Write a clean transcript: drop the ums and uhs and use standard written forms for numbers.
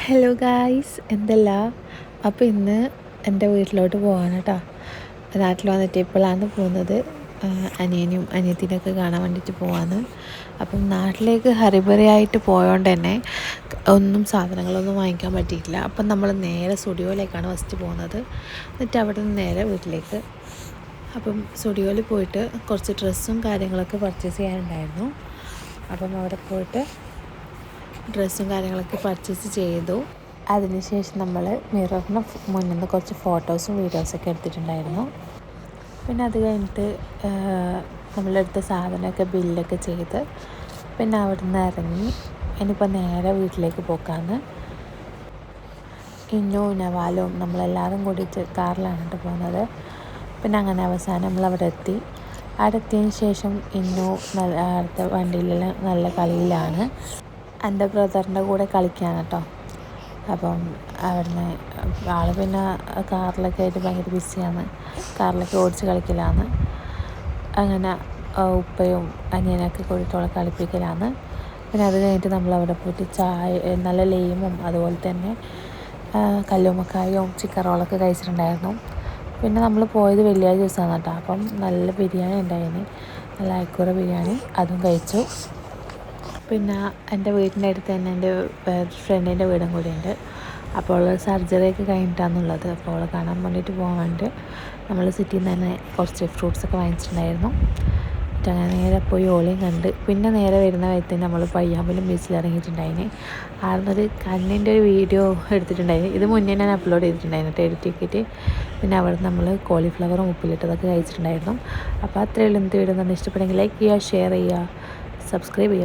Hello guys, എന്തല്ല. അപ്പോൾ ഇന്ന് എൻ്റെ വീട്ടിലോട്ട് പോകാൻ കേട്ടോ. നാട്ടിൽ വന്നിട്ട് ഇപ്പോഴാണ് പോകുന്നത്. അനിയനും അനിയത്തിനൊക്കെ കാണാൻ വേണ്ടിയിട്ട് പോവാണ്. അപ്പം നാട്ടിലേക്ക് ഹറിബറിയായിട്ട് പോയോണ്ട് തന്നെ സാധനങ്ങളൊന്നും വാങ്ങിക്കാൻ പറ്റിയിട്ടില്ല. അപ്പം നമ്മൾ നേരെ സ്റ്റുഡിയോയിലേക്കാണ് ഫസ്റ്റ് പോകുന്നത്. എന്നിട്ട് അവിടെ നിന്ന് നേരെ വീട്ടിലേക്ക്. അപ്പം സ്റ്റുഡിയോയിൽ പോയിട്ട് കുറച്ച് ഡ്രസ്സും കാര്യങ്ങളൊക്കെ പർച്ചേസ് ചെയ്യാനുണ്ടായിരുന്നു. അപ്പം അവിടെ പോയിട്ട് ഡ്രസ്സും കാര്യങ്ങളൊക്കെ പർച്ചേസ് ചെയ്തു. അതിനുശേഷം നമ്മൾ മിററിന് മുന്നിൽ നിന്ന് കുറച്ച് ഫോട്ടോസും വീഡിയോസൊക്കെ എടുത്തിട്ടുണ്ടായിരുന്നു. പിന്നെ അത് കഴിഞ്ഞിട്ട് നമ്മളെടുത്ത സാധനമൊക്കെ ബില്ലൊക്കെ ചെയ്ത് പിന്നെ അവിടെ നിന്ന് ഇറങ്ങി. ഇനിയിപ്പോൾ നേരെ വീട്ടിലേക്ക് പോക്കാന്ന്. ഇന്നും നവാലും നമ്മളെല്ലാവരും കൂടിയിട്ട് കാറിലാണ് പോകുന്നത്. പിന്നെ അങ്ങനെ അവസാനം നമ്മളവിടെ എത്തി. അവിടെ എത്തിയതിന് ശേഷം അടുത്ത വണ്ടിയിലെല്ലാം നല്ല കളിയിലാണ്. എൻ്റെ ബ്രദറിൻ്റെ കൂടെ കളിക്കാൻ കേട്ടോ. അപ്പം അവിടുന്ന് ആൾ പിന്നെ കാറിലൊക്കെ ആയിട്ട് ഭയങ്കര ബിസിയാണ്. കാറിലൊക്കെ ഓടിച്ച് കളിക്കലാണ്. അങ്ങനെ ഉപ്പയും അനിയനൊക്കെ കൂടിയിട്ടുള്ള കളിപ്പിക്കലാണ്. പിന്നെ അത് കഴിഞ്ഞിട്ട് നമ്മളവിടെ പോയിട്ട് നല്ല ലെയിമും അതുപോലെ തന്നെ കല്ലുമ്മക്കായും ചിക്കൻ റോളൊക്കെ കഴിച്ചിട്ടുണ്ടായിരുന്നു. പിന്നെ നമ്മൾ പോയത് വെള്ളിയാഴ്ച ദിവസമാണ് കേട്ടോ. അപ്പം നല്ല ബിരിയാണി ഉണ്ടായിരുന്നു, നല്ല അയക്കൂറ ബിരിയാണി, അതും കഴിച്ചു. പിന്നെ എൻ്റെ വീടിൻ്റെ അടുത്ത് തന്നെ എൻ്റെ ഫ്രണ്ടിൻ്റെ വീടും കൂടിയുണ്ട്. അപ്പോൾ സർജറിയൊക്കെ കഴിഞ്ഞിട്ടാണെന്നുള്ളത്. അപ്പോൾ അവളെ കാണാൻ വേണ്ടിയിട്ട് പോകാൻ വേണ്ടി നമ്മൾ സിറ്റിയിൽ നിന്ന് തന്നെ കുറച്ച് ഫ്രൂട്ട്സൊക്കെ വാങ്ങിച്ചിട്ടുണ്ടായിരുന്നു. എന്നിട്ട് അങ്ങനെ നേരെ പോയി ഓളയും കണ്ട് പിന്നെ നേരെ വരുന്ന വഴിക്ക് നമ്മൾ പയ്യാമ്പലം ബീച്ചിൽ ഇറങ്ങിയിട്ടുണ്ടായിന്. ആടുന്നൊരു കണ്ണിൻ്റെ ഒരു വീഡിയോ എടുത്തിട്ടുണ്ടായിരുന്നു. ഇത് മുന്നേ ഞാൻ അപ്ലോഡ് ചെയ്തിട്ടുണ്ടായിരുന്നു എഡിറ്റ് ആക്കിയിട്ട്. പിന്നെ അവിടെ നമ്മൾ കോളിഫ്ലവറും ഉപ്പിലിട്ടതൊക്കെ കഴിച്ചിട്ടുണ്ടായിരുന്നു. അപ്പോൾ അത്രയേ ഉള്ളൂ ഇന്നത്തെ വീഡിയോ. ഇഷ്ടപ്പെടുമെങ്കിൽ ലൈക്ക് ചെയ്യുക, ഷെയർ ചെയ്യുക, സബ്സ്ക്രൈബ് ചെയ്യുക.